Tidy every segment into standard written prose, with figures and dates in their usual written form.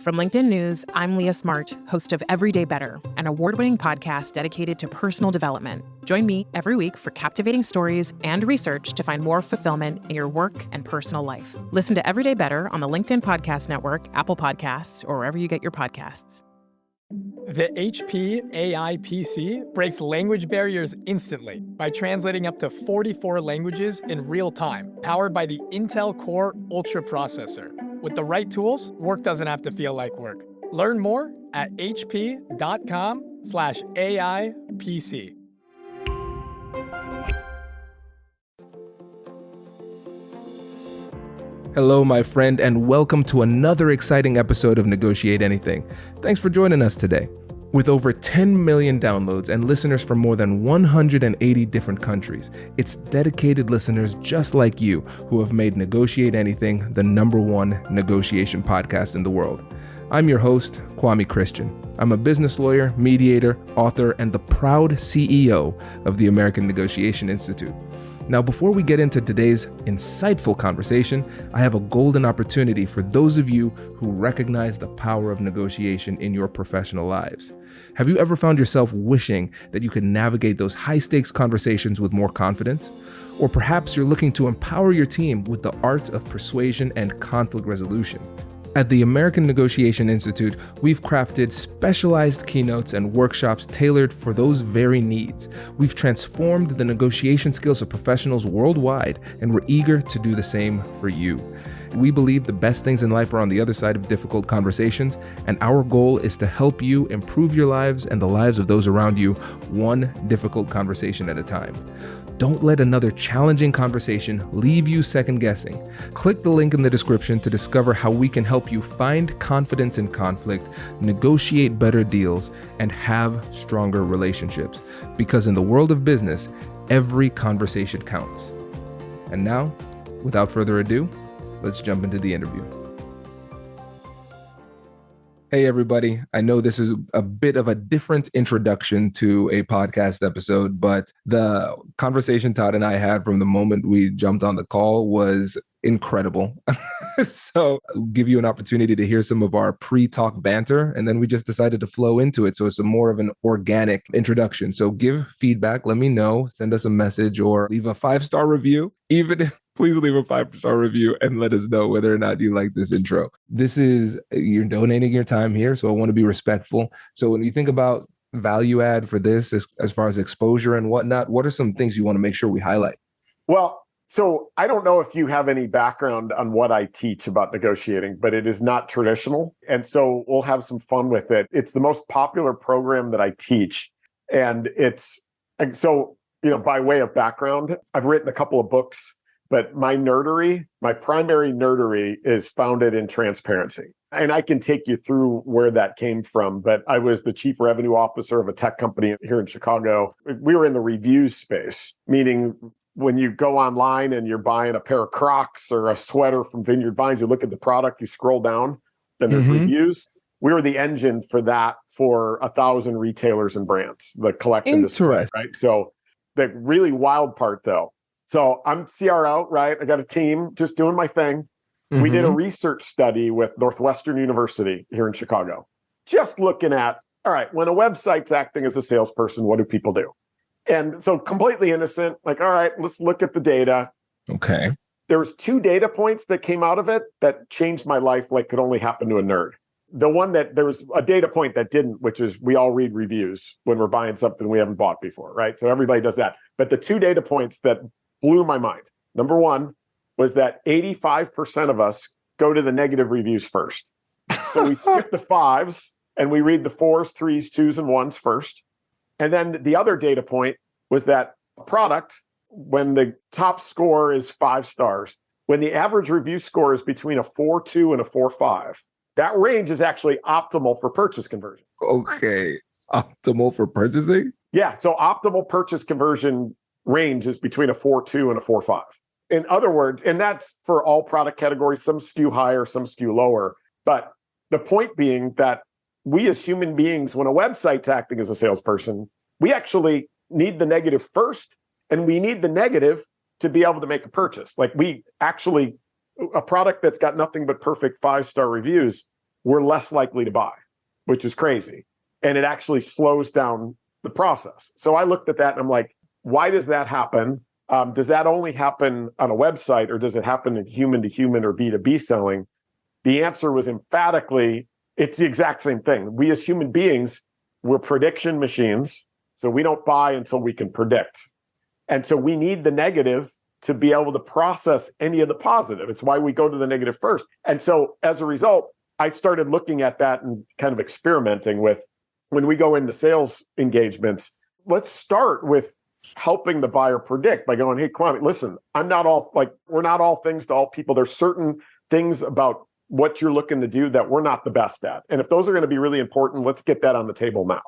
From LinkedIn News, I'm Leah Smart, host of Everyday Better, an award-winning podcast dedicated to personal development. Join me every week for captivating stories and research to find more fulfillment in your work and personal life. Listen to Everyday Better on the LinkedIn Podcast Network, Apple Podcasts, or wherever you get your podcasts. The HP AI PC breaks language barriers instantly by translating up to 44 languages in real time, powered by the Intel Core Ultra processor. With the right tools, work doesn't have to feel like work. Learn more at hp.com/AI PC. Hello, my friend, and welcome to another exciting episode of Negotiate Anything. Thanks for joining us today. With over 10 million downloads and listeners from more than 180 different countries, it's dedicated listeners just like you who have made Negotiate Anything the #1 negotiation podcast in the world. I'm your host, Kwame Christian. I'm a business lawyer, mediator, author, and the proud CEO of the American Negotiation Institute. Now, before we get into today's insightful conversation, I have a golden opportunity for those of you who recognize the power of negotiation in your professional lives. Have you ever found yourself wishing that you could navigate those high-stakes conversations with more confidence? Or perhaps you're looking to empower your team with the art of persuasion and conflict resolution. At the American Negotiation Institute, we've crafted specialized keynotes and workshops tailored for those very needs. We've transformed the negotiation skills of professionals worldwide, and we're eager to do the same for you. We believe the best things in life are on the other side of difficult conversations, and our goal is to help you improve your lives and the lives of those around you, one difficult conversation at a time. Don't let another challenging conversation leave you second guessing. Click the link in the description to discover how we can help you find confidence in conflict, negotiate better deals, and have stronger relationships. Because in the world of business, every conversation counts. And now, without further ado, let's jump into the interview. Hey, everybody. I know this is a bit of a different introduction to a podcast episode, but the conversation Todd and I had from the moment we jumped on the call was incredible. So I'll give you an opportunity to hear some of our pre-talk banter, and then we just decided to flow into it. So it's more of an organic introduction. So give feedback, let me know, send us a message, or leave a 5-star review. Please leave a 5-star review and let us know whether or not you like this intro. You're donating your time here, so I want to be respectful. So when you think about value add for this, as far as exposure and whatnot, what are some things you want to make sure we highlight? Well, so I don't know if you have any background on what I teach about negotiating, but it is not traditional. And so we'll have some fun with it. It's the most popular program that I teach. And by way of background, I've written a couple of books, but my primary nerdery is founded in transparency. And I can take you through where that came from, but I was the chief revenue officer of a tech company here in Chicago. We were in the reviews space, meaning when you go online and you're buying a pair of Crocs or a sweater from Vineyard Vines, you look at the product, you scroll down, then there's reviews. We were the engine for that for 1,000 retailers and brands, the collection display, right? So the really wild part though, so I'm CRO, right? I got a team just doing my thing. Mm-hmm. We did a research study with Northwestern University here in Chicago, just looking at, all right, when a website's acting as a salesperson, what do people do? And so completely innocent, like, all right, let's look at the data. Okay. There was 2 data points that came out of it that changed my life like could only happen to a nerd. There was a data point that didn't, which is we all read reviews when we're buying something we haven't bought before, right? So everybody does that. But the 2 data points that blew my mind. Number 1 was that 85% of us go to the negative reviews first. So we skip the 5s and we read the 4s, 3s, 2s, and 1s first. And then the other data point was that a product, when the top score is 5 stars, when the average review score is between a 4.2 and a 4.5, that range is actually optimal for purchase conversion. Okay. Optimal for purchasing? Yeah. So optimal purchase conversion range is between a 4.2 and a 4.5. In other words, and that's for all product categories, some skew higher, some skew lower. But the point being that we as human beings, when a website's acting as a salesperson, we actually need the negative first, and we need the negative to be able to make a purchase. Like a product that's got nothing but perfect 5-star reviews, we're less likely to buy, which is crazy. And it actually slows down the process. So I looked at that and I'm like, why does that happen? Does that only happen on a website, or does it happen in human to human or B2B selling? The answer was emphatically, it's the exact same thing. We as human beings, we're prediction machines. So we don't buy until we can predict. And so we need the negative to be able to process any of the positive. It's why we go to the negative first. And so as a result, I started looking at that and kind of experimenting with, when we go into sales engagements, let's start with helping the buyer predict by going, hey, Kwame, listen, we're not all things to all people. There's certain things about what you're looking to do that we're not the best at. And if those are going to be really important, let's get that on the table now.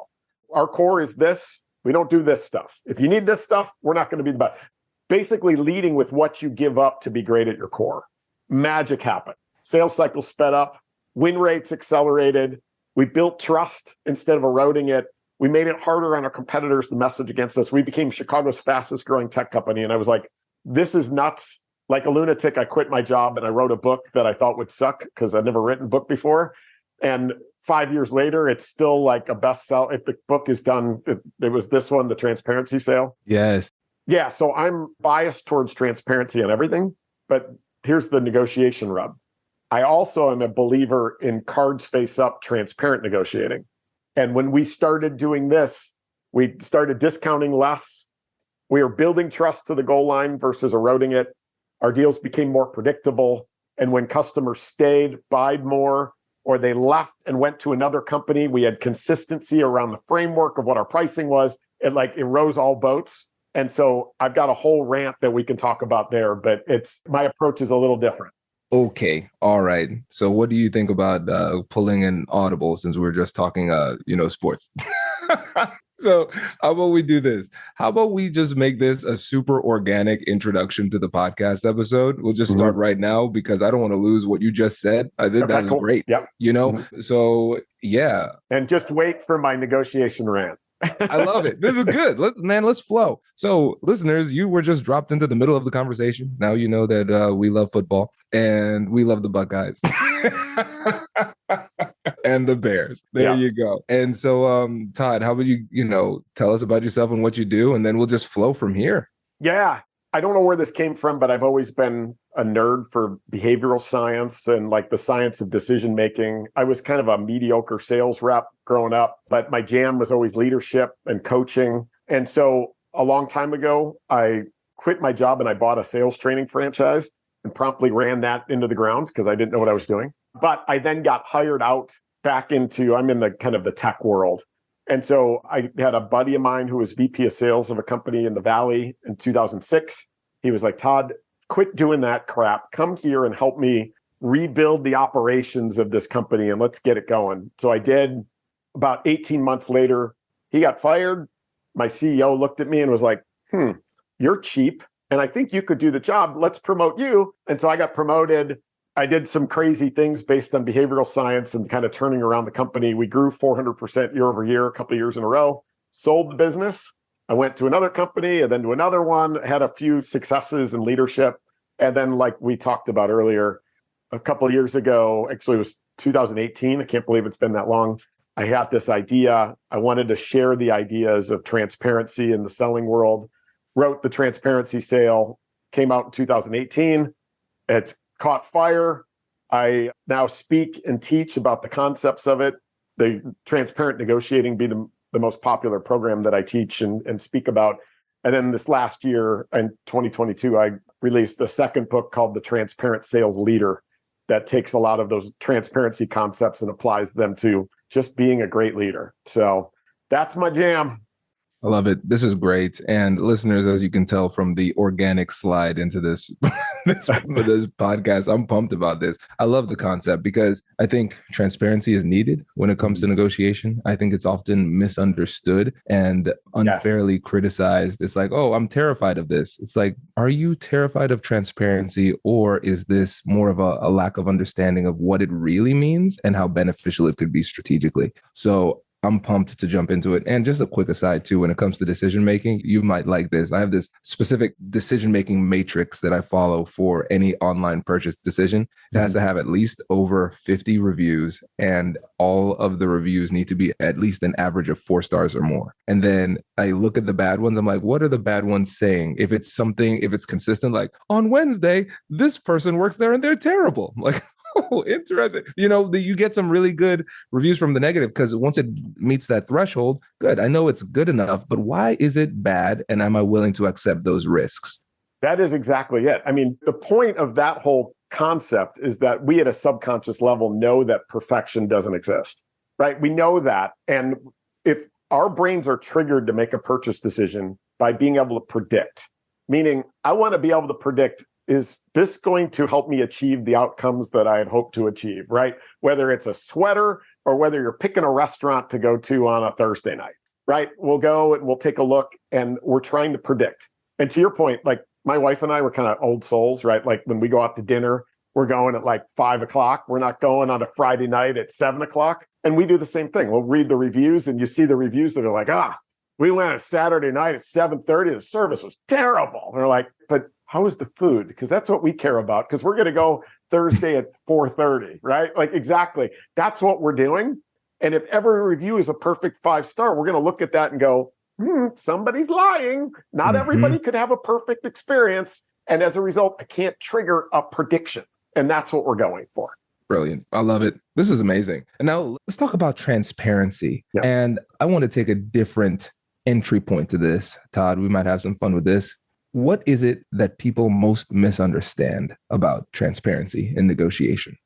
Our core is this. We don't do this stuff. If you need this stuff, we're not going to be the best. Basically leading with what you give up to be great at your core. Magic happened. Sales cycles sped up. Win rates accelerated. We built trust instead of eroding it. We made it harder on our competitors to message against us. We became Chicago's fastest growing tech company. And I was like, this is nuts. Like a lunatic, I quit my job and I wrote a book that I thought would suck because I'd never written a book before. And 5 years later, it's still like a bestseller. If the book is done, it was this one, The Transparency Sale. Yes. Yeah. So I'm biased towards transparency on everything. But here's the negotiation rub. I also am a believer in cards face up, transparent negotiating. And when we started doing this, we started discounting less. We are building trust to the goal line versus eroding it. Our deals became more predictable. And when customers stayed, buyed more, or they left and went to another company, we had consistency around the framework of what our pricing was. It rose all boats. And so I've got a whole rant that we can talk about there, but my approach is a little different. Okay. All right. So what do you think about pulling in Audible, since we were just talking, sports? So how about we do this? How about we just make this a super organic introduction to the podcast episode? We'll just start right now because I don't want to lose what you just said. I think that was great. Yep. So yeah. And just wait for my negotiation rant. I love it. This is good. Let's flow. So listeners, you were just dropped into the middle of the conversation. Now you know that we love football and we love the Buckeyes and the Bears. There you go. And so, Todd, how about you tell us about yourself and what you do, and then we'll just flow from here. Yeah. I don't know where this came from, but I've always been a nerd for behavioral science and the science of decision making. I was kind of a mediocre sales rep growing up, but my jam was always leadership and coaching. And so a long time ago, I quit my job and I bought a sales training franchise and promptly ran that into the ground because I didn't know what I was doing. But I then got hired out back into, I'm in the kind of the tech world. And so I had a buddy of mine who was VP of sales of a company in the Valley in 2006. He was like, Todd, quit doing that crap. Come here and help me rebuild the operations of this company and let's get it going. So I did. About 18 months later, he got fired. My CEO looked at me and was like, you're cheap. And I think you could do the job. Let's promote you. And so I got promoted. I did some crazy things based on behavioral science and kind of turning around the company. We grew 400% year over year, a couple of years in a row, sold the business. I went to another company and then to another one, had a few successes in leadership. And then like we talked about earlier, a couple of years ago, actually it was 2018. I can't believe it's been that long. I had this idea. I wanted to share the ideas of transparency in the selling world, wrote The Transparency Sale, came out in 2018. It's caught fire. I now speak and teach about the concepts of it. The transparent negotiating be the most popular program that I teach and speak about. And then this last year in 2022, I released the second book called The Transparent Sales Leader that takes a lot of those transparency concepts and applies them to just being a great leader. So that's my jam. I love it. This is great. And listeners, as you can tell from the organic slide into this, this podcast, I'm pumped about this. I love the concept because I think transparency is needed when it comes to negotiation. I think it's often misunderstood and unfairly criticized. It's like, oh, I'm terrified of this. It's like, are you terrified of transparency, or is this more of a lack of understanding of what it really means and how beneficial it could be strategically? So I'm pumped to jump into it. And just a quick aside too, when it comes to decision making, you might like this. I have this specific decision making matrix that I follow for any online purchase decision. It has to have at least over 50 reviews, and all of the reviews need to be at least an average of 4 stars or more. And then I look at the bad ones. I'm like, what are the bad ones saying? If it's consistent, like on Wednesday, this person works there and they're terrible. I'm like, oh, interesting. You get some really good reviews from the negative, because once it meets that threshold, good. I know it's good enough, but why is it bad? And am I willing to accept those risks? That is exactly it. I mean, the point of that whole concept is that we at a subconscious level know that perfection doesn't exist, right? We know that. And if our brains are triggered to make a purchase decision by being able to predict, meaning I want to be able to predict, is this going to help me achieve the outcomes that I had hoped to achieve, right? Whether it's a sweater or whether you're picking a restaurant to go to on a Thursday night, right? We'll go and we'll take a look and we're trying to predict. And to your point, like my wife and I were kind of old souls, right? Like when we go out to dinner, we're going at like 5 o'clock. We're not going on a Friday night at 7 o'clock. And we do the same thing. We'll read the reviews and you see the reviews that are like, we went on Saturday night at 7:30. The service was terrible. And they're like, but how is the food? Because that's what we care about, because we're going to go Thursday at 4:30, right? Like, exactly. That's what we're doing. And if every review is a perfect 5-star, we're going to look at that and go, somebody's lying. Not everybody could have a perfect experience. And as a result, I can't trigger a prediction. And that's what we're going for. Brilliant. I love it. This is amazing. And now let's talk about transparency. Yeah. And I want to take a different entry point to this. Todd, we might have some fun with this. What is it that people most misunderstand about transparency in negotiation?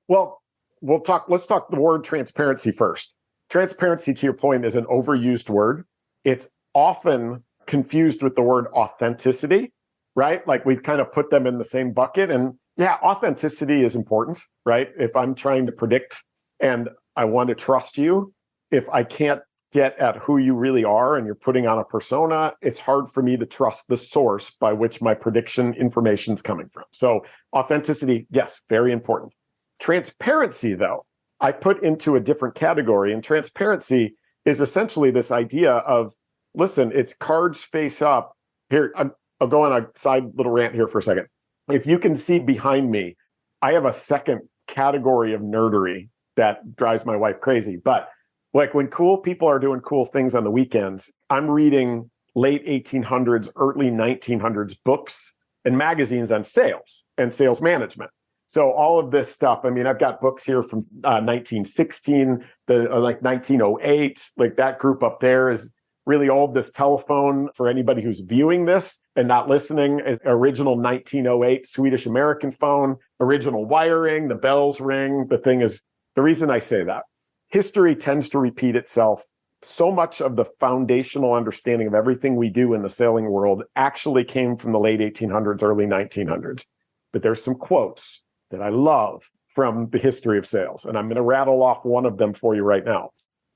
Well, let's talk the word transparency first. Transparency, to your point, is an overused word. It's often confused with the word authenticity, right? Like we've kind of put them in the same bucket. And yeah, authenticity is important, right? If I'm trying to predict and I want to trust you, if I can't get at who you really are and you're putting on a persona, it's hard for me to trust the source by which my prediction information is coming from. So authenticity, yes, very important. Transparency, though, I put into a different category. And transparency is essentially this idea of, listen, it's cards face up. Here, I'll go on a side little rant here for a second. If you can see behind me, I have a second category of nerdery that drives my wife crazy. But like when cool people are doing cool things on the weekends, I'm reading late 1800s, early 1900s books and magazines on sales and sales management. So all of this stuff, I mean, I've got books here from 1916, like 1908, like that group up there is really old. This telephone, for anybody who's viewing this and not listening, is original 1908 Swedish American phone, original wiring, the bells ring. The reason I say that, history tends to repeat itself. So much of the foundational understanding of everything we do in the sailing world actually came from the late 1800s, early 1900s. But there's some quotes that I love from the history of sales, and I'm going to rattle off one of them for you right now.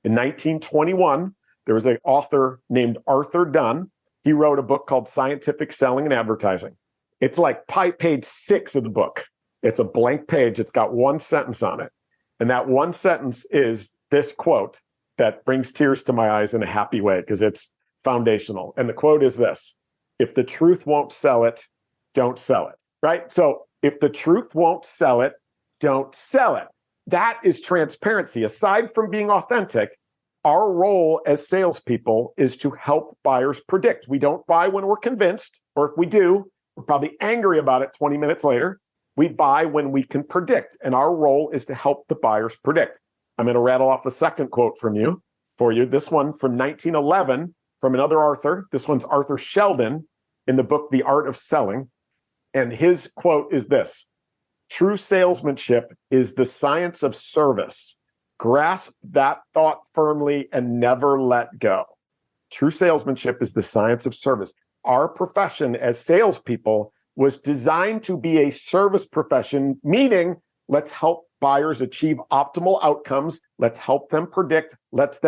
In 1921, there was an author named Arthur Dunn. He wrote a book called Scientific Selling and Advertising. It's like page 6 of the book. It's a blank page. It's got one sentence on it. And that one sentence is this quote that brings tears to my eyes in a happy way because it's foundational. And the quote is this: if the truth won't sell it, don't sell it, right? So if the truth won't sell it, don't sell it. That is transparency. Aside from being authentic, our role as salespeople is to help buyers predict. We don't buy when we're convinced, or if we do, we're probably angry about it 20 minutes later. We buy when we can predict, and our role is to help the buyers predict. I'm going to rattle off a second quote for you. This one from 1911 from another Arthur. This one's Arthur Sheldon in the book, The Art of Selling. And his quote is this: true salesmanship is the science of service. Grasp that thought firmly and never let go. True salesmanship is the science of service. Our profession as salespeople was designed to be a service profession, meaning let's help buyers achieve optimal outcomes. Let's help them predict. Let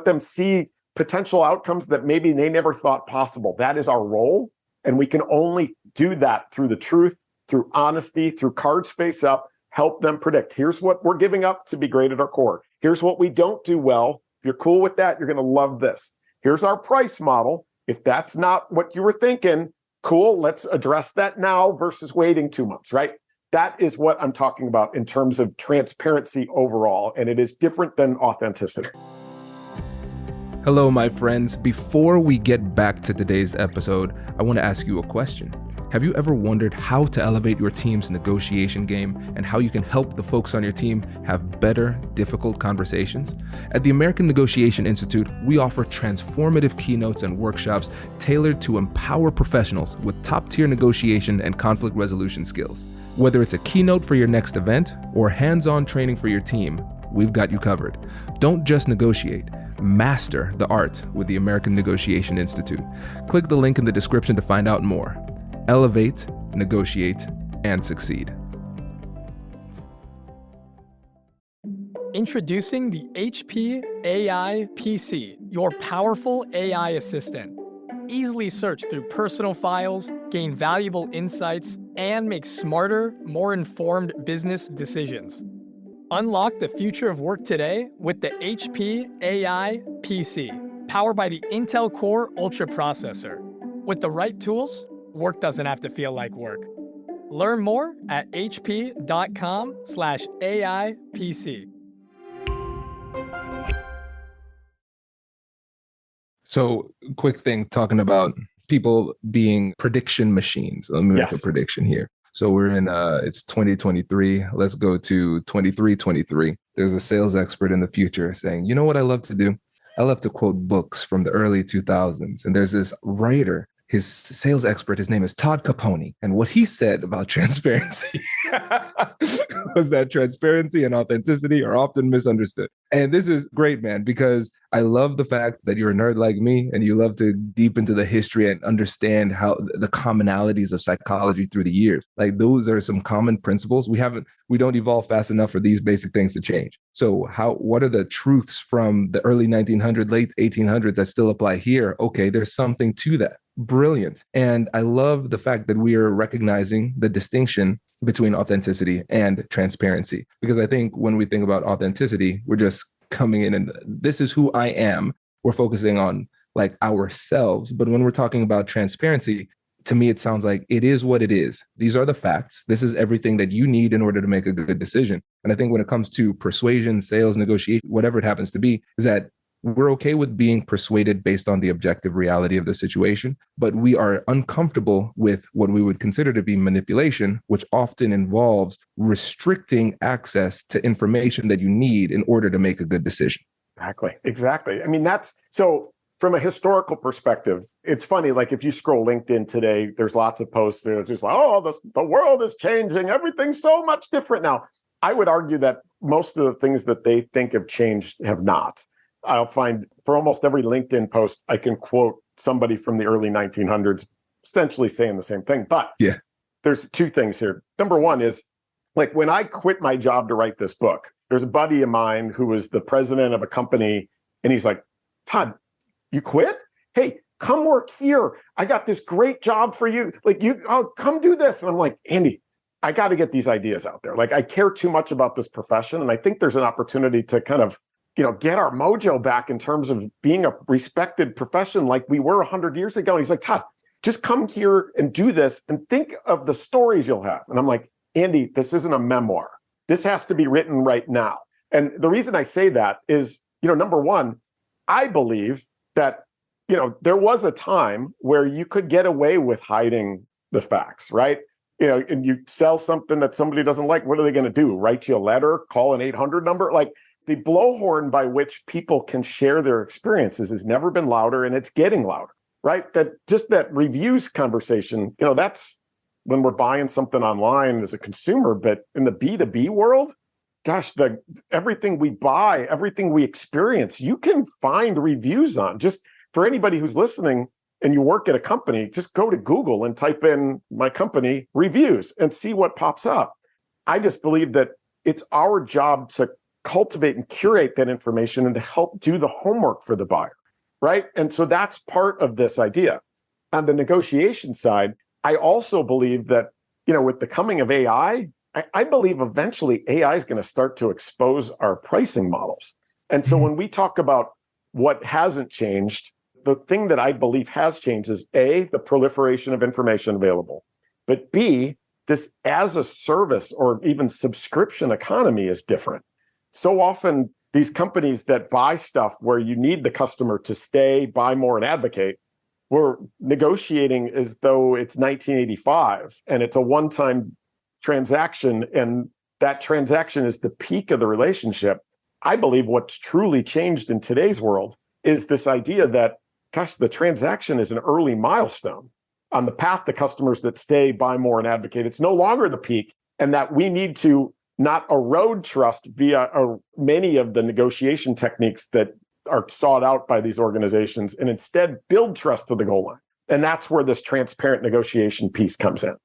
them see potential outcomes that maybe they never thought possible. That is our role. And we can only do that through the truth, through honesty, through cards face up, help them predict. Here's what we're giving up to be great at our core. Here's what we don't do well. If you're cool with that, you're going to love this. Here's our price model. If that's not what you were thinking, cool, let's address that now versus waiting 2 months, right? That is what I'm talking about in terms of transparency overall, and it is different than authenticity. Hello, my friends. Before we get back to today's episode, I want to ask you a question. Have you ever wondered how to elevate your team's negotiation game and how you can help the folks on your team have better, difficult conversations? At the American Negotiation Institute, we offer transformative keynotes and workshops tailored to empower professionals with top-tier negotiation and conflict resolution skills. Whether it's a keynote for your next event or hands-on training for your team, we've got you covered. Don't just negotiate. Master the art with the American Negotiation Institute. Click the link in the description to find out more. Elevate, negotiate, and succeed. Introducing the HP AI PC, your powerful AI assistant. Easily search through personal files, gain valuable insights, and make smarter, more informed business decisions. Unlock the future of work today with the HP AI PC, powered by the Intel Core Ultra processor. With the right tools, work doesn't have to feel like work. Learn more at hp.com/AI PC. So, quick thing talking about people being prediction machines. Let me make a prediction here. So we're in, it's 2023. Let's go to 2323. There's a sales expert in the future saying, you know what I love to do? I love to quote books from the early 2000s. And there's this writer, his sales expert, his name is Todd Caponi. And what he said about transparency was that transparency and authenticity are often misunderstood. And this is great, man, because I love the fact that you're a nerd like me and you love to deep into the history and understand how the commonalities of psychology through the years. Like those are some common principles. We don't evolve fast enough for these basic things to change. So what are the truths from the early 1900s, late 1800s that still apply here? Okay, there's something to that. Brilliant. And I love the fact that we are recognizing the distinction between authenticity and transparency, because I think when we think about authenticity, we're just coming in and this is who I am. We're focusing on like ourselves. But when we're talking about transparency, to me, it sounds like it is what it is. These are the facts. This is everything that you need in order to make a good decision. And I think when it comes to persuasion, sales, negotiation, whatever it happens to be, is that we're okay with being persuaded based on the objective reality of the situation, but we are uncomfortable with what we would consider to be manipulation, which often involves restricting access to information that you need in order to make a good decision. Exactly. I mean, so from a historical perspective, it's funny, like if you scroll LinkedIn today, there's lots of posts that are just like, oh, the world is changing. Everything's so much different now. I would argue that most of the things that they think have changed have not. I'll find for almost every LinkedIn post, I can quote somebody from the early 1900s essentially saying the same thing. But there's two things here. Number one is, like when I quit my job to write this book, there's a buddy of mine who was the president of a company, and he's like, Todd, you quit? Hey, come work here. I got this great job for you. Like, come do this. And I'm like, Andy, I got to get these ideas out there. Like, I care too much about this profession, and I think there's an opportunity to kind of get our mojo back in terms of being a respected profession like we were 100 years ago. And he's like, Todd, just come here and do this and think of the stories you'll have. And I'm like, Andy, this isn't a memoir. This has to be written right now. And the reason I say that is, number one, I believe that, there was a time where you could get away with hiding the facts, right? And you sell something that somebody doesn't like. What are they going to do? Write you a letter, call an 800 number? Like, the blowhorn by which people can share their experiences has never been louder, and it's getting louder, right? That reviews conversation, that's when we're buying something online as a consumer, but in the B2B world, gosh, everything we buy, everything we experience, you can find reviews on. Just for anybody who's listening and you work at a company, just go to Google and type in my company reviews and see what pops up. I just believe that it's our job to cultivate and curate that information and to help do the homework for the buyer, right? And so that's part of this idea. On the negotiation side, I also believe that, with the coming of AI, I believe eventually AI is going to start to expose our pricing models. And so when we talk about what hasn't changed, the thing that I believe has changed is A, the proliferation of information available, but B, this as a service or even subscription economy is different. So often these companies that buy stuff where you need the customer to stay, buy more, and advocate, we're negotiating as though it's 1985 and it's a one-time transaction, and that transaction is the peak of the relationship. I believe what's truly changed in today's world is this idea that, gosh, the transaction is an early milestone on the path to customers that stay, buy more, and advocate. It's no longer the peak, and that we need to not erode trust via many of the negotiation techniques that are sought out by these organizations, and instead build trust to the goal line. And that's where this transparent negotiation piece comes in.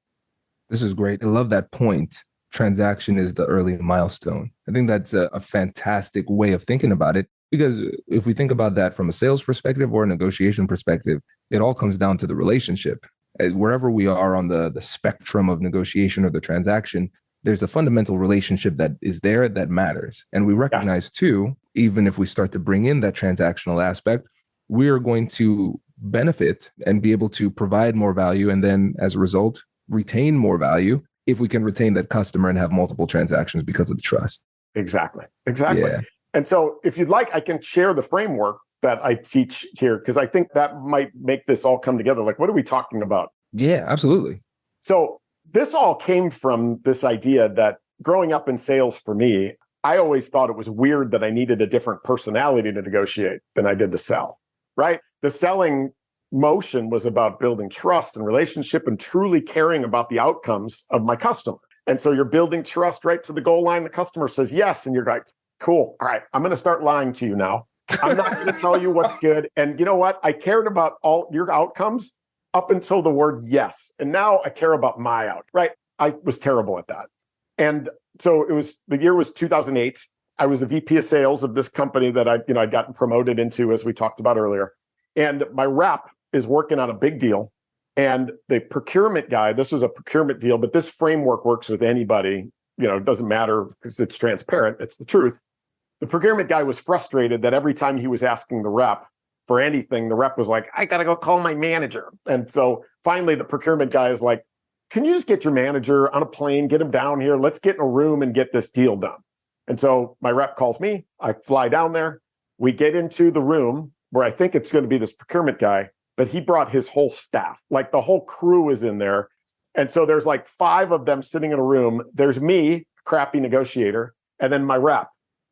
This is great. I love that point. Transaction is the early milestone. I think that's a fantastic way of thinking about it, because if we think about that from a sales perspective or a negotiation perspective, it all comes down to the relationship. Wherever we are on the spectrum of negotiation or the transaction, there's a fundamental relationship that is there that matters. And we recognize too, even if we start to bring in that transactional aspect, we are going to benefit and be able to provide more value. And then as a result, retain more value if we can retain that customer and have multiple transactions because of the trust. Exactly. Yeah. And so if you'd like, I can share the framework that I teach here, because I think that might make this all come together. Like, what are we talking about? Yeah, absolutely. So this all came from this idea that growing up in sales for me, I always thought it was weird that I needed a different personality to negotiate than I did to sell, right? The selling motion was about building trust and relationship and truly caring about the outcomes of my customer. And so you're building trust right to the goal line. The customer says yes. And you're like, cool. All right, I'm going to start lying to you now. I'm not going to tell you what's good. And you know what? I cared about all your outcomes up until the word yes. And now I care about my out, right? I was terrible at that. And so the year was 2008. I was the VP of sales of this company that I'd gotten promoted into, as we talked about earlier. And my rep is working on a big deal. And the procurement guy, this was a procurement deal, but this framework works with anybody. It doesn't matter because it's transparent. It's the truth. The procurement guy was frustrated that every time he was asking the rep for anything, the rep was like, I got to go call my manager. And so finally, the procurement guy is like, can you just get your manager on a plane, get him down here? Let's get in a room and get this deal done. And so my rep calls me. I fly down there. We get into the room where I think it's going to be this procurement guy, but he brought his whole staff. Like the whole crew is in there. And so there's like 5 of them sitting in a room. There's me, crappy negotiator, and then my rep.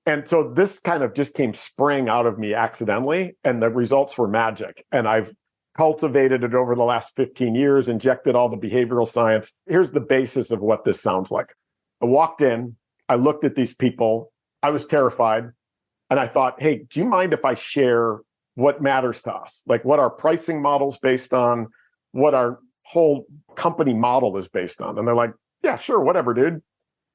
And so this kind of just came spraying out of me accidentally, and the results were magic. And I've cultivated it over the last 15 years, injected all the behavioral science. Here's the basis of what this sounds like. I walked in, I looked at these people, I was terrified, and I thought, hey, do you mind if I share what matters to us? Like what our pricing model's based on, what our whole company model is based on. And they're like, yeah, sure, whatever, dude.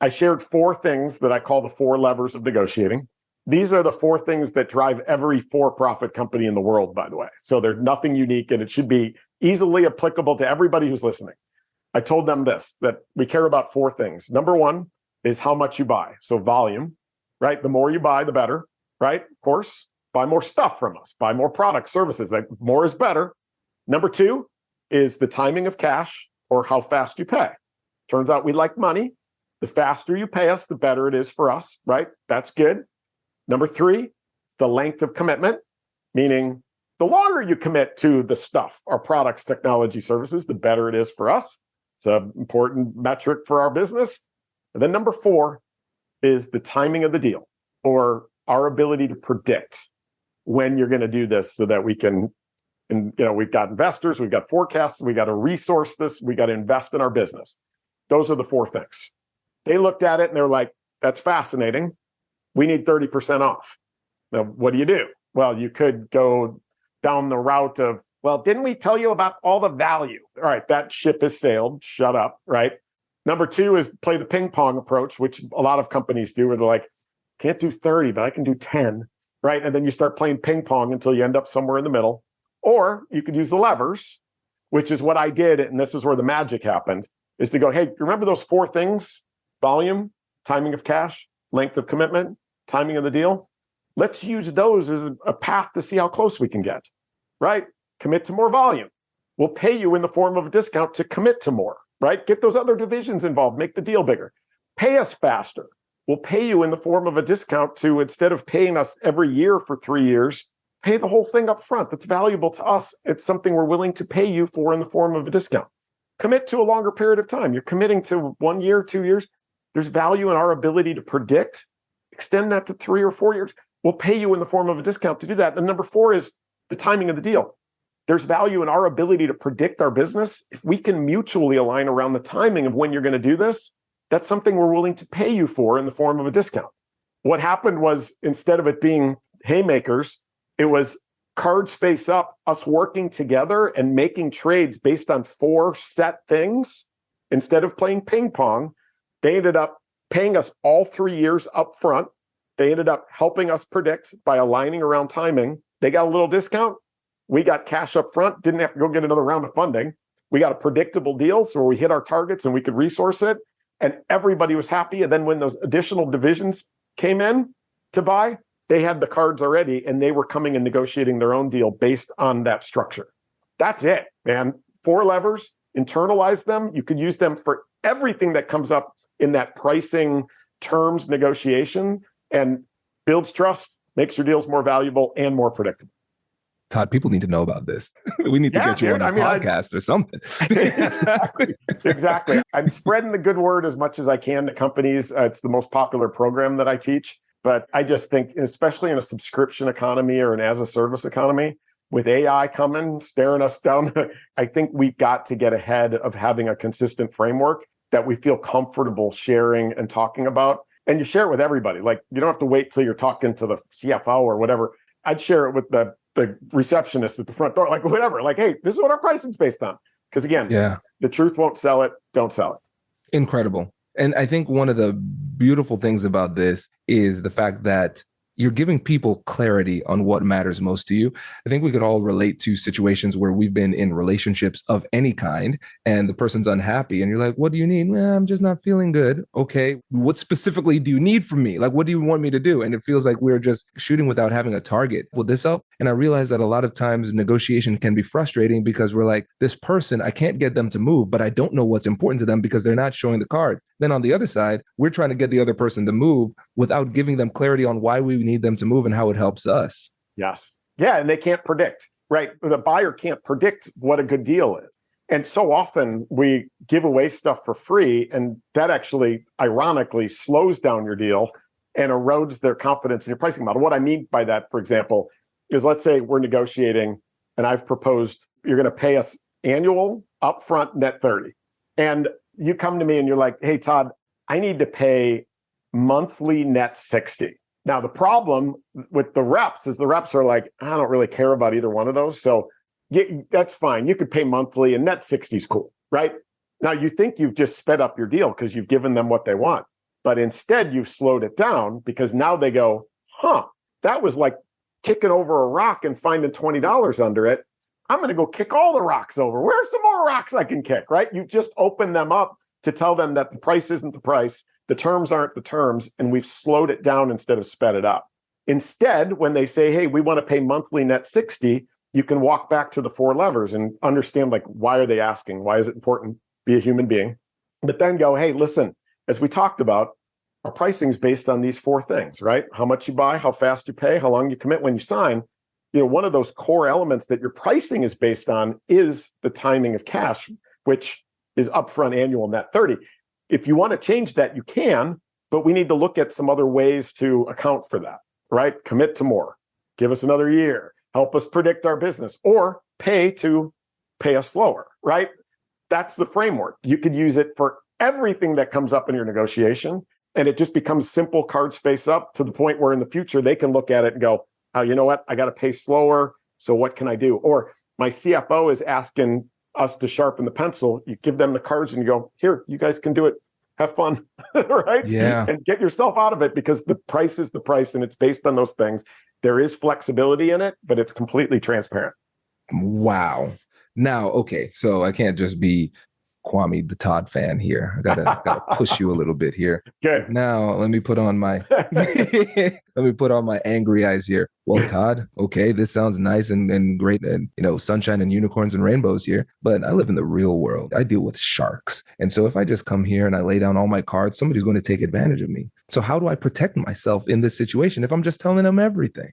I shared 4 things that I call the 4 levers of negotiating. These are the 4 things that drive every for-profit company in the world, by the way. So there's nothing unique, and it should be easily applicable to everybody who's listening. I told them this, that we care about 4 things. Number 1 is how much you buy. So volume, right? The more you buy, the better, right? Of course, buy more stuff from us, buy more products, services. Like more is better. Number 2 is the timing of cash, or how fast you pay. Turns out we like money. The faster you pay us, the better it is for us, right? That's good. Number 3, the length of commitment, meaning the longer you commit to the stuff, our products, technology, services, the better it is for us. It's an important metric for our business. And then number 4 is the timing of the deal, or our ability to predict when you're going to do this so that we can, and we've got investors, we've got forecasts, we got to resource this, we got to invest in our business. Those are the 4 things. They looked at it and they're like, that's fascinating. We need 30% off. Now, what do? Well, you could go down the route of, well, didn't we tell you about all the value? All right, that ship has sailed. Shut up, right? Number 2 is play the ping pong approach, which a lot of companies do, where they're like, can't do 30, but I can do 10, right? And then you start playing ping pong until you end up somewhere in the middle. Or you could use the levers, which is what I did, and this is where the magic happened, is to go, hey, remember those 4 things? Volume, timing of cash, length of commitment, timing of the deal. Let's use those as a path to see how close we can get, right? Commit to more volume. We'll pay you in the form of a discount to commit to more, right? Get those other divisions involved, make the deal bigger. Pay us faster. We'll pay you in the form of a discount to, instead of paying us every year for 3 years, pay the whole thing up front. That's valuable to us. It's something we're willing to pay you for in the form of a discount. Commit to a longer period of time. You're committing to 1 year, 2 years. There's value in our ability to predict. Extend that to 3 or 4 years. We'll pay you in the form of a discount to do that. And number 4 is the timing of the deal. There's value in our ability to predict our business. If we can mutually align around the timing of when you're going to do this, that's something we're willing to pay you for in the form of a discount. What happened was, instead of it being haymakers, it was cards face up, us working together and making trades based on 4 set things. Instead of playing ping pong, they ended up paying us all 3 years up front. They ended up helping us predict by aligning around timing. They got a little discount. We got cash up front, didn't have to go get another round of funding. We got a predictable deal, so we hit our targets and we could resource it. And everybody was happy. And then when those additional divisions came in to buy, they had the cards already and they were coming and negotiating their own deal based on that structure. That's it, man. 4 levers, internalize them. You could use them for everything that comes up in that pricing terms negotiation, and builds trust, makes your deals more valuable and more predictable. Todd, people need to know about this. We need to get you on a podcast or something. Exactly. I'm spreading the good word as much as I can to companies. It's the most popular program that I teach. But I just think, especially in a subscription economy or an as-a-service economy, with AI coming, staring us down, I think we've got to get ahead of having a consistent framework that we feel comfortable sharing and talking about. And you share it with everybody. Like, you don't have to wait till you're talking to the CFO or whatever. I'd share it with the receptionist at the front door, like whatever. Like, hey, this is what our pricing's based on. Because again, the truth won't sell it. Don't sell it. Incredible. And I think one of the beautiful things about this is the fact that you're giving people clarity on what matters most to you. I think we could all relate to situations where we've been in relationships of any kind and the person's unhappy and you're like, what do you need? I'm just not feeling good. Okay. What specifically do you need from me? Like, what do you want me to do? And it feels like we're just shooting without having a target. Will this help? And I realize that a lot of times negotiation can be frustrating because we're like, this person, I can't get them to move, but I don't know what's important to them because they're not showing the cards. Then on the other side, we're trying to get the other person to move without giving them clarity on why we need them to move and how it helps us. Yes. Yeah. And they can't predict, right? The buyer can't predict what a good deal is. And so often we give away stuff for free, and that actually, ironically, slows down your deal and erodes their confidence in your pricing model. What I mean by that, for example, is let's say we're negotiating and I've proposed you're going to pay us annual upfront net 30. And you come to me and you're like, hey, Todd, I need to pay monthly net 60. Now, the problem with the reps is the reps are like, I don't really care about either one of those. So that's fine. You could pay monthly and net 60 is cool, right? Now, you think you've just sped up your deal because you've given them what they want. But instead, you've slowed it down because now they go, that was like kicking over a rock and finding $20 under it. I'm going to go kick all the rocks over. Where's some more rocks I can kick, right? You've just opened them up to tell them that the price isn't the price. The terms aren't the terms, and we've slowed it down instead of sped it up. Instead, when they say, hey, we want to pay monthly net 60, you can walk back to the 4 levers and understand, like, why are they asking? Why is it important? Be a human being. But then go, hey, listen, as we talked about, our pricing is based on these 4 things, right? How much you buy, how fast you pay, how long you commit when you sign. One of those core elements that your pricing is based on is the timing of cash, which is upfront annual net 30. If you want to change that, you can, but we need to look at some other ways to account for that, right? Commit to more, give us another year, help us predict our business, or pay us slower, right? That's the framework. You could use it for everything that comes up in your negotiation, and it just becomes simple cards face up to the point where in the future they can look at it and go, oh, you know what? I got to pay slower. So what can I do? Or my CFO is asking us to sharpen the pencil. You give them the cards and you go, here, you guys can do it. Have fun, right? Yeah. And get yourself out of it because the price is the price and it's based on those things. There is flexibility in it, but it's completely transparent. Wow. Now, okay, so I can't just be Kwame the Todd fan here. I gotta push you a little bit here. Good. Now let me put on my let me put on my angry eyes here. Well, Todd, okay, this sounds nice and great, and sunshine and unicorns and rainbows here, but I live in the real world. I deal with sharks. And so if I just come here and I lay down all my cards, somebody's going to take advantage of me. So how do I protect myself in this situation if I'm just telling them everything?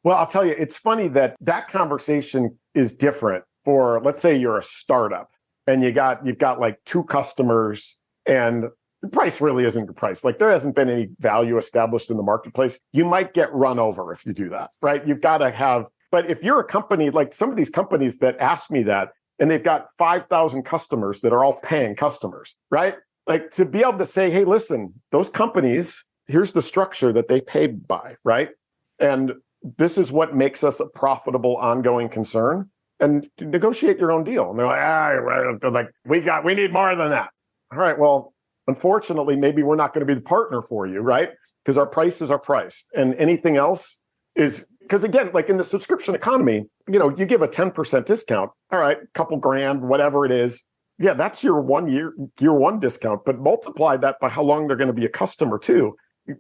Well, I'll tell you, it's funny that conversation is different for, let's say you're a startup and you've got like 2 customers and the price really isn't the price. Like there hasn't been any value established in the marketplace. You might get run over if you do that, right? You've got to have, but if you're a company, like some of these companies that ask me that, and they've got 5,000 customers that are all paying customers, right? Like to be able to say, hey, listen, those companies, here's the structure that they pay by, right? And this is what makes us a profitable ongoing concern, and negotiate your own deal. And they're like, we need more than that. All right, well, unfortunately, maybe we're not going to be the partner for you, right? Because our prices are priced, and anything else is, because again, like in the subscription economy, you give a 10% discount. All right, couple grand, whatever it is. Yeah, that's your year one discount, but multiply that by how long they're going to be a customer too.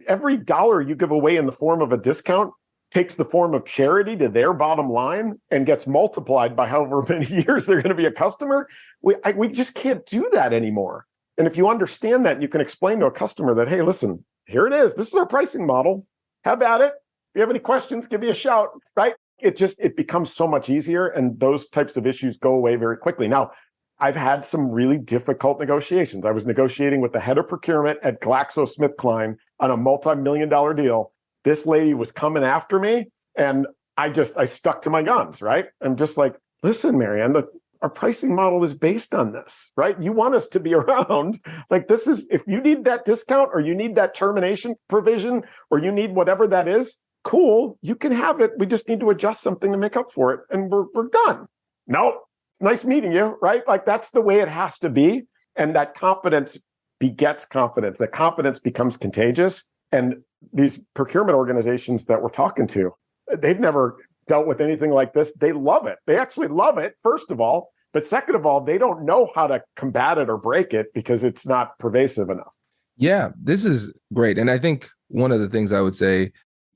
Every dollar you give away in the form of a discount takes the form of charity to their bottom line and gets multiplied by however many years they're going to be a customer. We just can't do that anymore. And if you understand that, you can explain to a customer that, hey, listen, here it is. This is our pricing model. Have at it. If you have any questions, give me a shout, right? It becomes so much easier, and those types of issues go away very quickly. Now, I've had some really difficult negotiations. I was negotiating with the head of procurement at GlaxoSmithKline on a multi-million-dollar deal. This lady was coming after me, and I stuck to my guns, right? I'm just like, listen, Marianne, our pricing model is based on this, right? You want us to be around. Like this is, if you need that discount or you need that termination provision or you need whatever that is, cool, you can have it. We just need to adjust something to make up for it, and we're done. Nope, it's nice meeting you, right? Like that's the way it has to be. And that confidence begets confidence. That confidence becomes contagious. And these procurement organizations that we're talking to, they've never dealt with anything like this. They love it. They actually love it, first of all. But second of all, they don't know how to combat it or break it because it's not pervasive enough. Yeah, this is great. And I think one of the things I would say,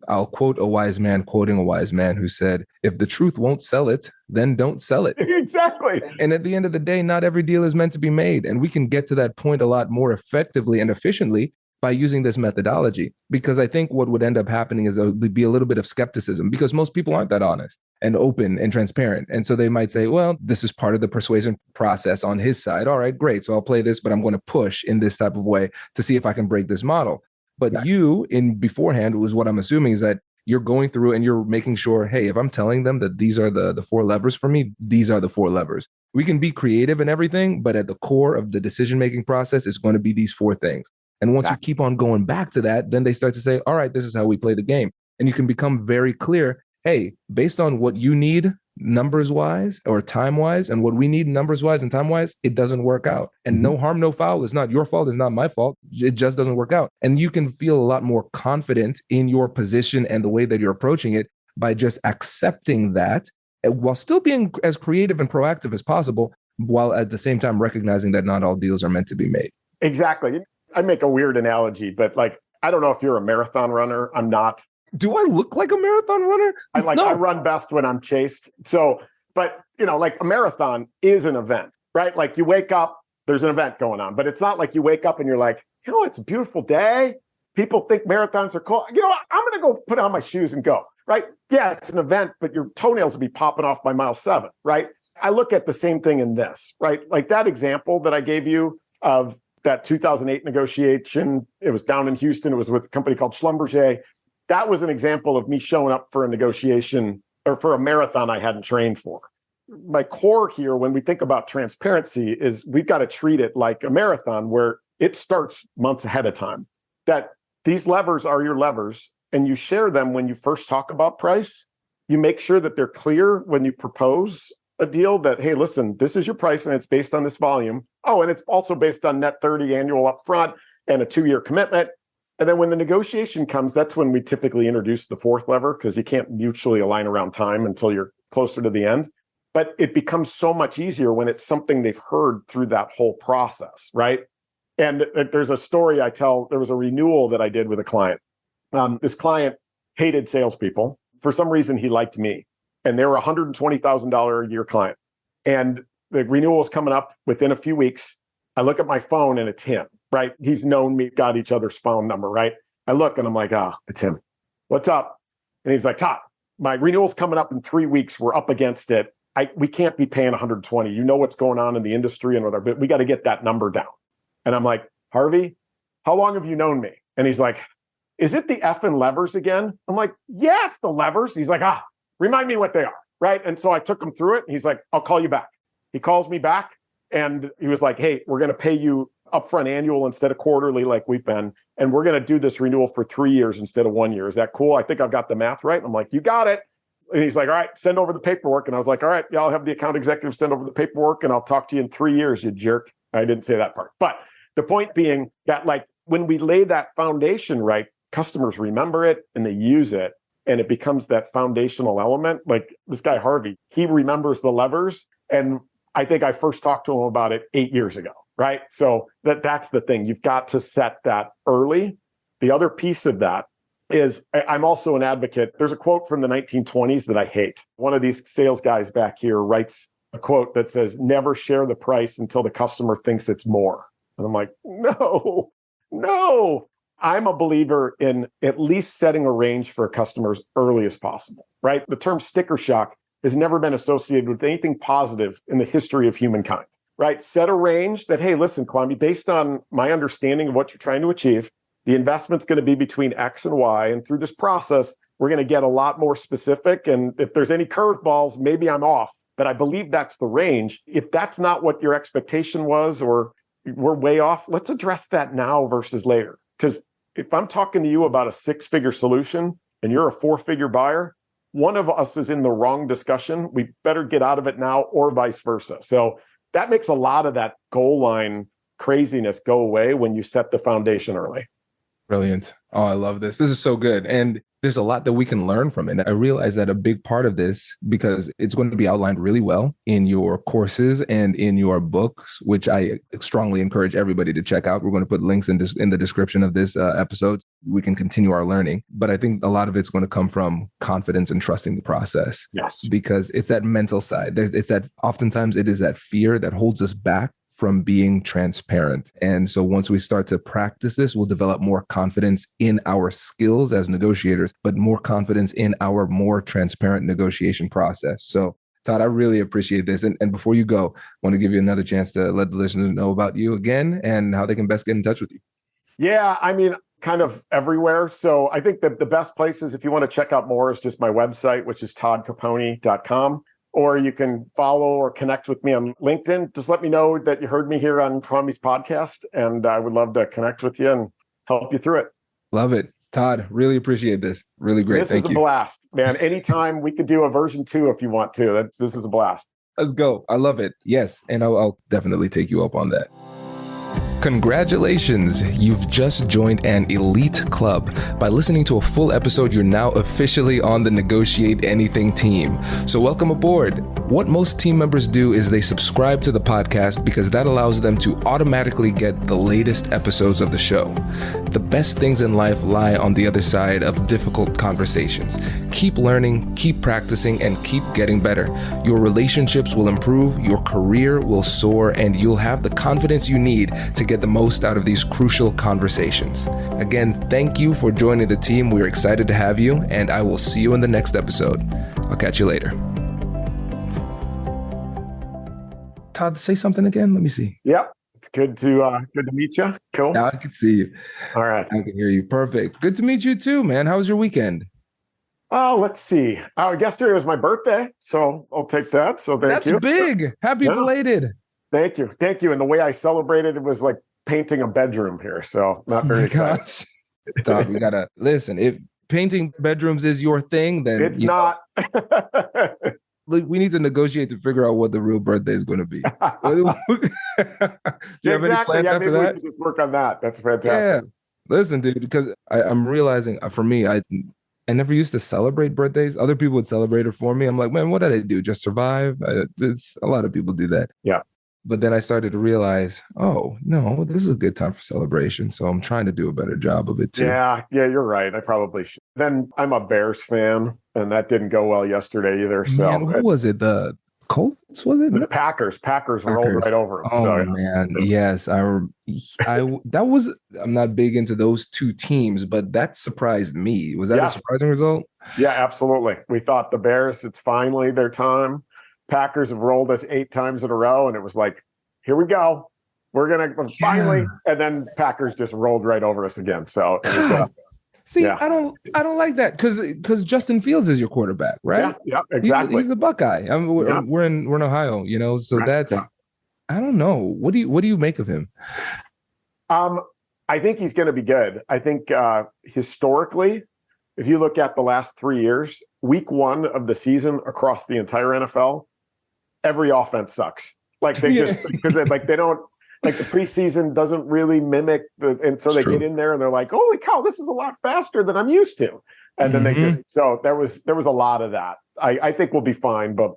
I'll quote a wise man quoting a wise man who said, if the truth won't sell it, then don't sell it. Exactly. And at the end of the day, not every deal is meant to be made. And we can get to that point a lot more effectively and efficiently by using this methodology, because I think what would end up happening is there would be a little bit of skepticism because most people aren't that honest and open and transparent. And so they might say, well, this is part of the persuasion process on his side. All right, great. So I'll play this, but I'm going to push in this type of way to see if I can break this model. But right. You in beforehand was what I'm assuming is that you're going through and you're making sure, hey, if I'm telling them that these are the 4 levers for me, these are the 4 levers. We can be creative and everything, but at the core of the decision-making process is going to be these 4 things. And once you keep on going back to that, then they start to say, all right, this is how we play the game. And you can become very clear, hey, based on what you need numbers-wise or time-wise and what we need numbers-wise and time-wise, it doesn't work out. And no harm, no foul. It's not your fault. It's not my fault. It just doesn't work out. And you can feel a lot more confident in your position and the way that you're approaching it by just accepting that while still being as creative and proactive as possible, while at the same time recognizing that not all deals are meant to be made. Exactly. I make a weird analogy, but like, I don't know if you're a marathon runner. I'm not. Do I look like a marathon runner? No. I run best when I'm chased. So, but like a marathon is an event, right? Like you wake up, there's an event going on, but it's not like you wake up and you're like, it's a beautiful day. People think marathons are cool. You know what? I'm going to go put on my shoes and go, right? Yeah, it's an event, but your toenails will be popping off by mile 7, right? I look at the same thing in this, right? Like that example that I gave you of that 2008 negotiation, it was down in Houston. It was with a company called Schlumberger. That was an example of me showing up for a negotiation or for a marathon I hadn't trained for. My core here, when we think about transparency, is we've got to treat it like a marathon where it starts months ahead of time. That these levers are your levers, and you share them when you first talk about price. You make sure that they're clear when you propose a deal that, hey, listen, this is your price and it's based on this volume. Oh, and it's also based on net 30 annual upfront and a 2-year commitment. And then when the negotiation comes, that's when we typically introduce the 4th lever, because you can't mutually align around time until you're closer to the end. but it becomes so much easier when it's something they've heard through that whole process, right? And there's a story I tell. There was a renewal that I did with a client. This client hated salespeople. For some reason, he liked me. And they were a $120,000 a year client. And the renewal was coming up within a few weeks. I look at my phone and it's him, right? He's known me, got each other's phone number, right? I look and I'm like, it's him. What's up? And he's like, Todd, my renewal's coming up in 3 weeks. We're up against it. We can't be paying 120. You know what's going on in the industry and whatever, but we got to get that number down. And I'm like, Harvey, how long have you known me? And he's like, is it the effing levers again? I'm like, yeah, it's the levers. He's like, remind me what they are, right? And so I took him through it. He's like, I'll call you back. He calls me back and he was like, hey, we're going to pay you upfront annual instead of quarterly like we've been. And we're going to do this renewal for 3 years instead of 1 year. Is that cool? I think I've got the math right. And I'm like, you got it. And he's like, all right, send over the paperwork. And I was like, all right, yeah, I'll have the account executive send over the paperwork and I'll talk to you in 3 years, you jerk. I didn't say that part. But the point being that like when we lay that foundation right, customers remember it and they use it. And it becomes that foundational element. Like this guy, Harvey, he remembers the levers. And I think I first talked to him about it 8 years ago, right? So that's the thing. You've got to set that early. The other piece of that is I'm also an advocate. There's a quote from the 1920s that I hate. One of these sales guys back here writes a quote that says, never share the price until the customer thinks it's more. And I'm like, no. I'm a believer in at least setting a range for customers early as possible, right? The term sticker shock has never been associated with anything positive in the history of humankind, right? Set a range that, hey, listen, Kwame, based on my understanding of what you're trying to achieve, the investment's going to be between X and Y. And through this process, we're going to get a lot more specific. And if there's any curveballs, maybe I'm off. But I believe that's the range. If that's not what your expectation was, or we're way off, let's address that now versus later. Because if I'm talking to you about a 6-figure solution and you're a 4-figure buyer, one of us is in the wrong discussion. We better get out of it now or vice versa. So that makes a lot of that goal line craziness go away when you set the foundation early. Brilliant. Oh, I love this. This is so good. And there's a lot that we can learn from it. And I realize that a big part of this, because it's going to be outlined really well in your courses and in your books, which I strongly encourage everybody to check out. We're going to put links in the description of this episode. We can continue our learning. But I think a lot of it's going to come from confidence and trusting the process. Yes. Because it's that mental side. Oftentimes it is that fear that holds us back from being transparent. And so once we start to practice this, we'll develop more confidence in our skills as negotiators, but more confidence in our more transparent negotiation process. So Todd, I really appreciate this. And before you go, I want to give you another chance to let the listeners know about you again and how they can best get in touch with you. Yeah, I mean, kind of everywhere. So I think that the best places, if you want to check out more, is just my website, which is toddcaponi.com. Or you can follow or connect with me on LinkedIn. Just let me know that you heard me here on Kwame's podcast, and I would love to connect with you and help you through it. Love it. Todd, really appreciate this. Really great. This is a blast, man. Anytime we could do a version 2 if you want to. This is a blast. Let's go. I love it. Yes. And I'll definitely take you up on that. Congratulations! You've just joined an elite club. By listening to a full episode, you're now officially on the Negotiate Anything team. So welcome aboard. What most team members do is they subscribe to the podcast because that allows them to automatically get the latest episodes of the show. The best things in life lie on the other side of difficult conversations. Keep learning, keep practicing, and keep getting better. Your relationships will improve, your career will soar, and you'll have the confidence you need to get the most out of these crucial conversations. Again, thank you for joining the team. We're excited to have you, and I will see you in the next episode. I'll catch you later. Todd, say something again. Let me see. Yep. It's good to meet you. Cool. Now I can see you. All right. I can hear you. Perfect. Good to meet you too, man. How was your weekend? Oh, let's see. Yesterday was my birthday, so I'll take that. So thank you. That's big. Happy belated. Thank you. Thank you. And the way I celebrated it was like painting a bedroom here. So not very excited. Todd, we gotta listen. If painting bedrooms is your thing, then it's not. We need to negotiate to figure out what the real birthday is going to be. Do you have any plans after that? We can just work on that. That's fantastic. Yeah. Listen, dude, because I'm realizing for me, I never used to celebrate birthdays. Other people would celebrate it for me. I'm like, man, what did I do? Just survive? It's a lot of people do that. Yeah. But then I started to realize, oh, no, this is a good time for celebration. So I'm trying to do a better job of it too. Yeah, you're right. I probably should. Then I'm a Bears fan, and that didn't go well yesterday either. So Man, who was it? The Colts, was it? The Packers rolled right over them. Oh, so, man. Yes. That was, I'm not big into those two teams, but that surprised me. Was that a surprising result? Yeah, absolutely. We thought the Bears, it's finally their time. Packers have rolled us 8 times in a row, and it was like, here we go. We're going to finally, and then Packers just rolled right over us again. So it was, see, I don't like that because Justin Fields is your quarterback, right? Yeah, exactly. He's a Buckeye. We're in Ohio, so that's I don't know. What do you make of him? I think he's going to be good. I think historically, if you look at the last 3 years, week 1 of the season across the entire NFL, every offense sucks. Like they just because they don't. Like the preseason doesn't really mimic and so they get in there and they're like, holy cow, this is a lot faster than I'm used to. And then so there was a lot of that. I think we'll be fine, but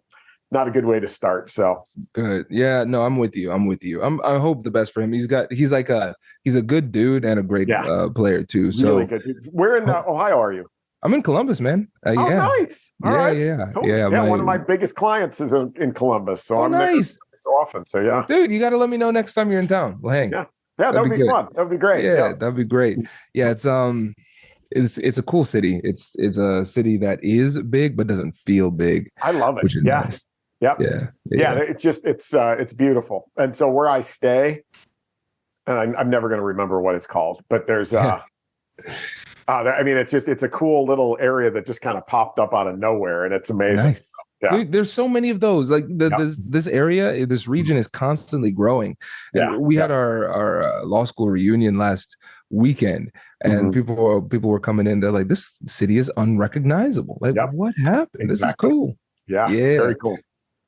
not a good way to start. So good. Yeah, no, I'm with you. I hope the best for him. He's a good dude and a great player too. So really good dude. Where in Ohio are you? I'm in Columbus, man. Nice. All right. Cool. One of my biggest clients is in Columbus. So I'm nice. there so often. So yeah. Dude, you got to let me know next time you're in town. We'll hang. Yeah, that would be fun. That would be great. Yeah, that'd be great. Yeah, it's a cool city. It's a city that is big but doesn't feel big. I love it. Which is nice. Yep. Yeah. It's beautiful. And so where I stay, and I'm never going to remember what it's called, but there's it's a cool little area that just kind of popped up out of nowhere, and it's amazing. Nice. Yeah. There's so many of those. Like this area, this region is constantly growing. And we had our law school reunion last weekend, and people were coming in. They're like, "This city is unrecognizable. Like, what happened? This is cool." Yeah, very cool.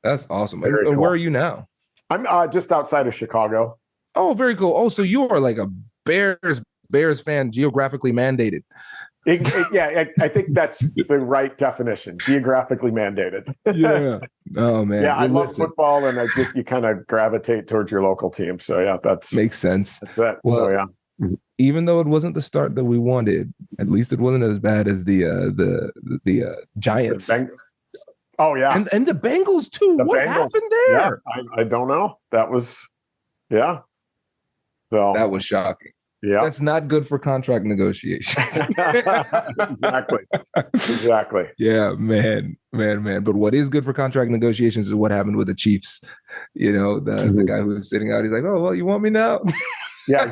That's awesome. Cool. Where are you now? I'm just outside of Chicago. Oh, very cool. Oh, so you are like a Bears fan, geographically mandated. I think that's the right definition. Geographically mandated. Yeah. Oh man. Yeah, I love football, and you kind of gravitate towards your local team. So yeah, makes sense. That's that. Well, so yeah. Even though it wasn't the start that we wanted, at least it wasn't as bad as the Giants. Oh yeah, and the Bengals too. What happened there? Yeah, I don't know. That was So that was shocking. Yeah, that's not good for contract negotiations. Exactly. Yeah, man. But what is good for contract negotiations is what happened with the Chiefs. The guy who was sitting out, he's like, "Oh, well, you want me now?" Yeah,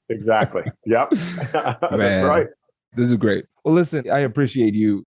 exactly. Yep. That's right. This is great. Well, listen, I appreciate you